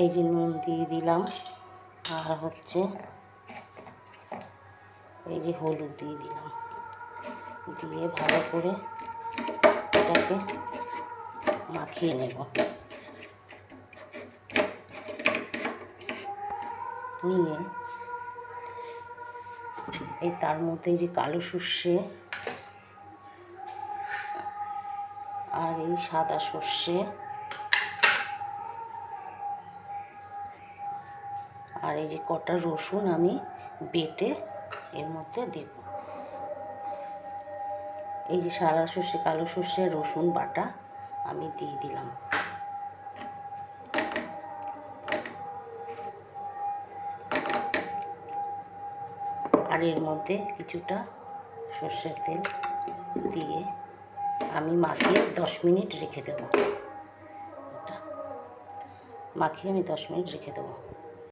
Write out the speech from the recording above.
এই যে নুন দিয়ে দিলাম, আর হচ্ছে এই যে হলুদ দিয়ে দিলাম, দিয়ে ভালো করে এটাকে মাখিয়ে নেব। নিয়ে এই তার মধ্যে যে কালো সর্ষে আর এই সাদা সর্ষে আর এই যে কটা রসুন আমি বেটে এর মধ্যে দেব। এই যে সাদা সর্ষে, কালো সর্ষে, রসুন বাটা আমি দিয়ে দিলাম। আর এর মধ্যে কিছুটা সর্ষের তেল দিয়ে আমি মাখিয়ে 10 মিনিট রেখে দেব। এটা মাখিয়ে আমি 10 মিনিট রেখে দেবো।